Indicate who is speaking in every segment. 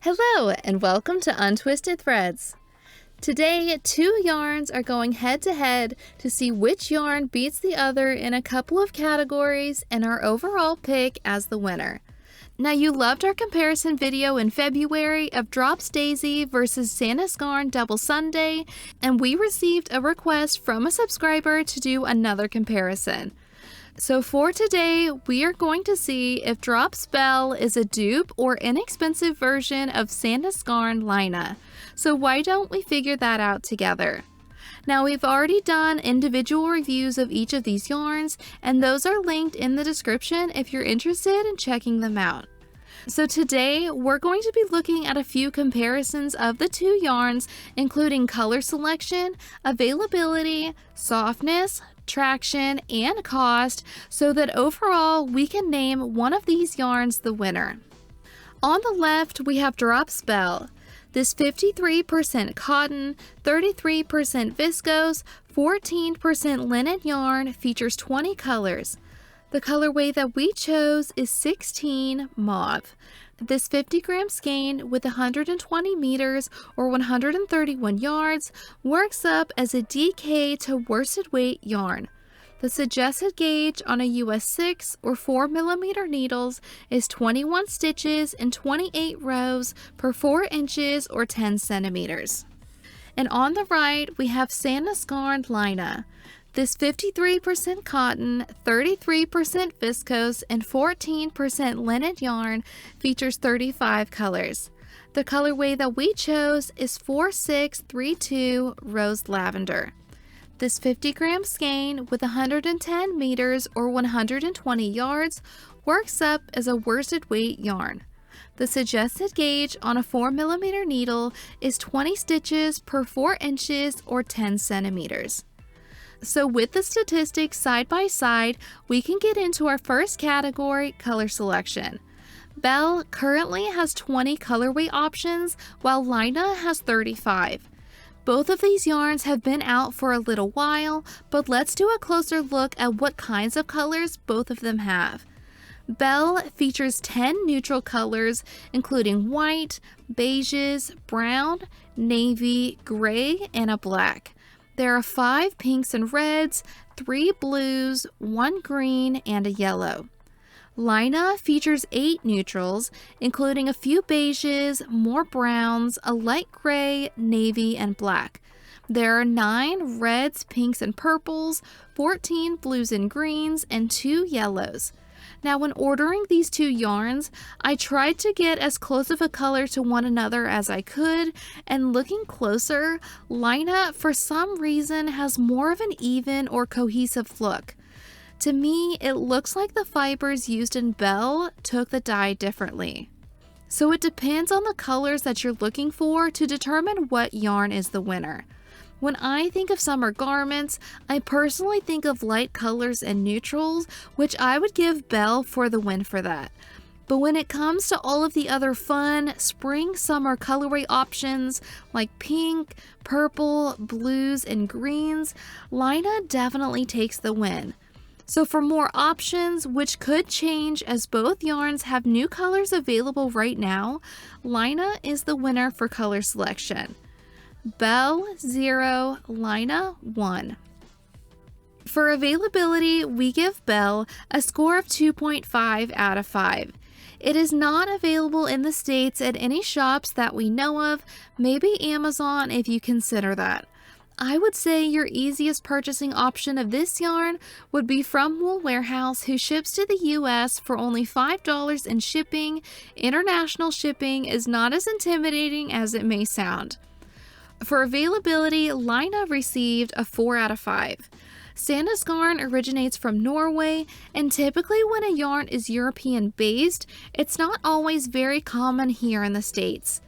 Speaker 1: Hello and welcome to Untwisted Threads. Today, two yarns are going head to head to see which yarn beats the other in a couple of categories and our overall pick as the winner. Now, you loved our comparison video in February of Drops Daisy versus Sandnes Garn Double Sunday, and we received a request from a subscriber to do another comparison. So for today, we are going to see if Drops Belle is a dupe or inexpensive version of Sandnes Garn Line. So why don't we figure that out together? Now, we've already done individual reviews of each of these yarns, and those are linked in the description if you're interested in checking them out. So today, we're going to be looking at a few comparisons of the two yarns, including color selection, availability, softness, traction, and cost, so that overall we can name one of these yarns the winner. On the left, we have Drops Belle. This 53% cotton, 33% viscose, 14% linen yarn features 20 colors. The colorway that we chose is 16 Mauve. This 50-gram skein with 120 meters or 131 yards works up as a DK to worsted weight yarn. The suggested gauge on a US 6 or 4 millimeter needles is 21 stitches and 28 rows per 4 inches or 10 centimeters. And on the right, we have Sandnes Garn Line. This 53% cotton, 33% viscose, and 14% linen yarn features 35 colors. The colorway that we chose is 4632 Rose Lavender. This 50-gram skein with 110 meters or 120 yards works up as a worsted weight yarn. The suggested gauge on a 4 millimeter needle is 20 stitches per 4 inches or 10 centimeters. So with the statistics side by side, we can get into our first category, color selection. Belle currently has 20 colorway options, while Line has 35. Both of these yarns have been out for a little while, but let's do a closer look at what kinds of colors both of them have. Belle features 10 neutral colors, including white, beiges, brown, navy, gray, and a black. There are 5 pinks and reds, 3 blues, 1 green, and a yellow. Line features 8 neutrals, including a few beiges, more browns, a light gray, navy, and black. There are 9 reds, pinks, and purples, 14 blues and greens, and 2 yellows. Now, when ordering these two yarns, I tried to get as close of a color to one another as I could, and looking closer, Line for some reason has more of an even or cohesive look. To me, it looks like the fibers used in Belle took the dye differently. So it depends on the colors that you're looking for to determine what yarn is the winner. When I think of summer garments, I personally think of light colors and neutrals, which I would give Belle for the win for that. But when it comes to all of the other fun spring-summer colorway options like pink, purple, blues, and greens, Line definitely takes the win. So for more options, which could change as both yarns have new colors available right now, Line is the winner for color selection. Belle 0, Line 1. For availability, we give Belle a score of 2.5 out of 5. It is not available in the States at any shops that we know of, maybe Amazon if you consider that. I would say your easiest purchasing option of this yarn would be from Wool Warehouse, who ships to the US for only $5 in shipping. International shipping is not as intimidating as it may sound. For availability, Line received a 4 out of 5. Sandnes Garn originates from Norway, and typically when a yarn is European based, it's not always very common here in the States.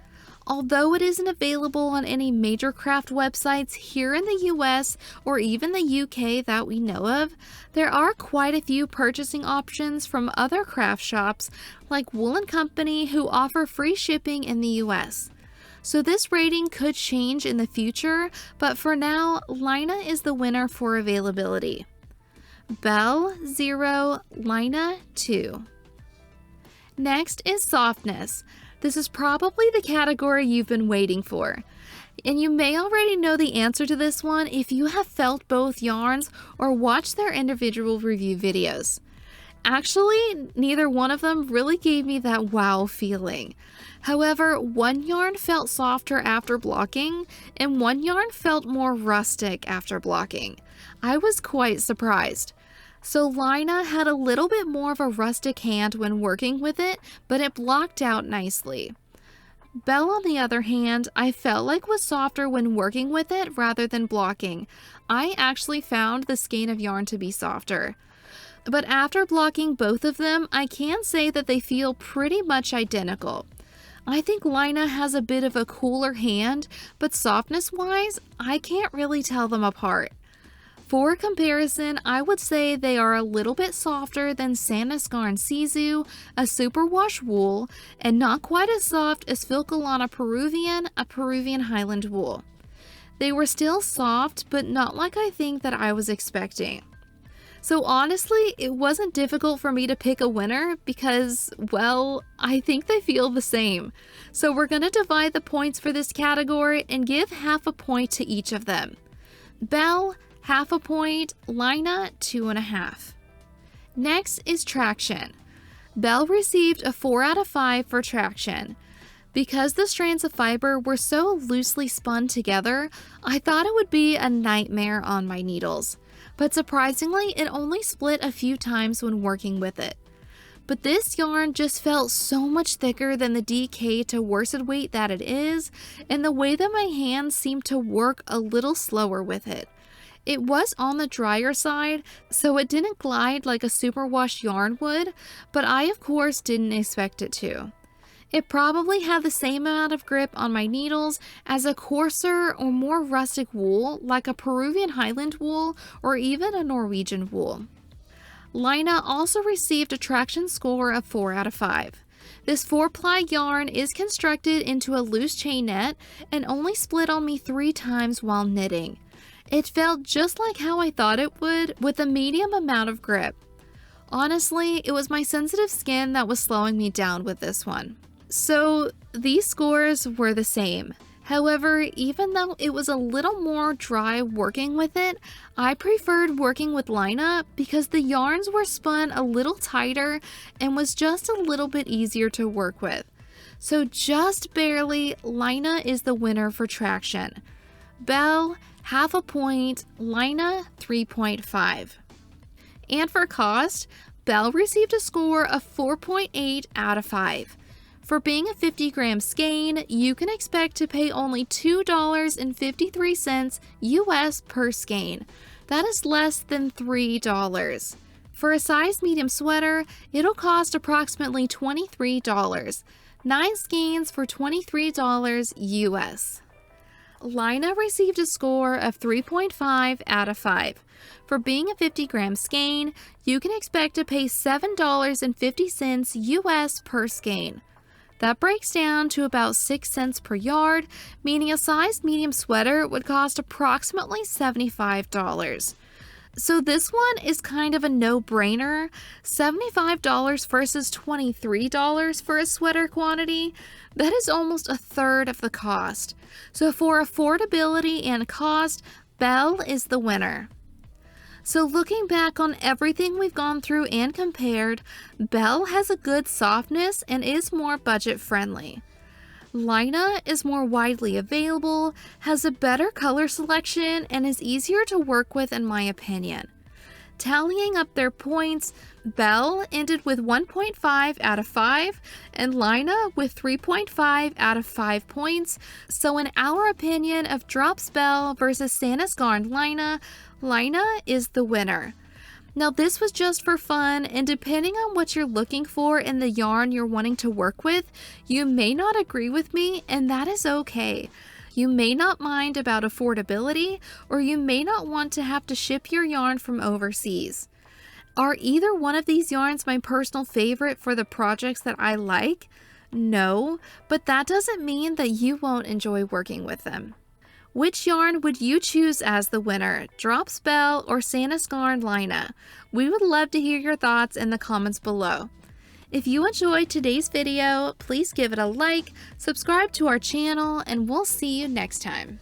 Speaker 1: Although it isn't available on any major craft websites here in the US or even the UK that we know of, there are quite a few purchasing options from other craft shops like Wool & Company, who offer free shipping in the US. So this rating could change in the future, but for now, Line is the winner for availability. Belle 0, Line 2. Next is Softness. This is probably the category you've been waiting for. And you may already know the answer to this one if you have felt both yarns or watched their individual review videos. Actually, neither one of them really gave me that wow feeling. However, one yarn felt softer after blocking, and one yarn felt more rustic after blocking. I was quite surprised. So Lina had a little bit more of a rustic hand when working with it, but it blocked out nicely. Belle, on the other hand, I felt like was softer when working with it rather than blocking. I actually found the skein of yarn to be softer. But after blocking both of them, I can say that they feel pretty much identical. I think Lina has a bit of a cooler hand, but softness-wise, I can't really tell them apart. For comparison, I would say they are a little bit softer than Sandnes Garn Sisu, a superwash wool, and not quite as soft as Filcolana Peruvian, a Peruvian Highland wool. They were still soft, but not like I think that I was expecting. So honestly, it wasn't difficult for me to pick a winner because, well, I think they feel the same. So we're going to divide the points for this category and give half a point to each of them. Belle, half a point, Lina, 2.5. Next is traction. Belle received a 4 out of 5 for traction. Because the strands of fiber were so loosely spun together, I thought it would be a nightmare on my needles. But surprisingly, it only split a few times when working with it. But this yarn just felt so much thicker than the DK to worsted weight that it is, and the way that my hands seemed to work a little slower with it. It was on the drier side, so it didn't glide like a superwash yarn would, but I of course didn't expect it to. It probably had the same amount of grip on my needles as a coarser or more rustic wool like a Peruvian Highland wool or even a Norwegian wool. Lina also received a traction score of 4 out of 5. This 4-ply yarn is constructed into a loose chain net and only split on me 3 times while knitting. It felt just like how I thought it would, with a medium amount of grip. Honestly, it was my sensitive skin that was slowing me down with this one. So these scores were the same. However, even though it was a little more dry working with it, I preferred working with Lina because the yarns were spun a little tighter and was just a little bit easier to work with. So just barely, Lina is the winner for traction. Belle, half a point, Lina, 3.5. And for cost, Belle received a score of 4.8 out of 5. For being a 50-gram skein, you can expect to pay only $2.53 US per skein. That is less than $3. For a size medium sweater, it'll cost approximately $23. 9 skeins for $23 US. Lina received a score of 3.5 out of 5. For being a 50-gram skein, you can expect to pay $7.50 US per skein. That breaks down to about 6 cents per yard, meaning a size medium sweater would cost approximately $75. So this one is kind of a no-brainer. $75 versus $23 for a sweater quantity, that is almost a third of the cost. So for affordability and cost, Belle is the winner. So looking back on everything we've gone through and compared, Belle has a good softness and is more budget friendly. Lina is more widely available, has a better color selection, and is easier to work with in my opinion. Tallying up their points, Belle ended with 1.5 out of 5 and Lina with 3.5 out of 5 points. So in our opinion of Drops Belle versus Sandnes Garn Lina, Lina is the winner. Now this was just for fun, and depending on what you're looking for in the yarn you're wanting to work with, you may not agree with me, and that is okay. You may not mind about affordability, or you may not want to have to ship your yarn from overseas. Are either one of these yarns my personal favorite for the projects that I like? No, but that doesn't mean that you won't enjoy working with them. Which yarn would you choose as the winner, Drops Belle or Sandnes Garn Lina? We would love to hear your thoughts in the comments below. If you enjoyed today's video, please give it a like, subscribe to our channel, and we'll see you next time.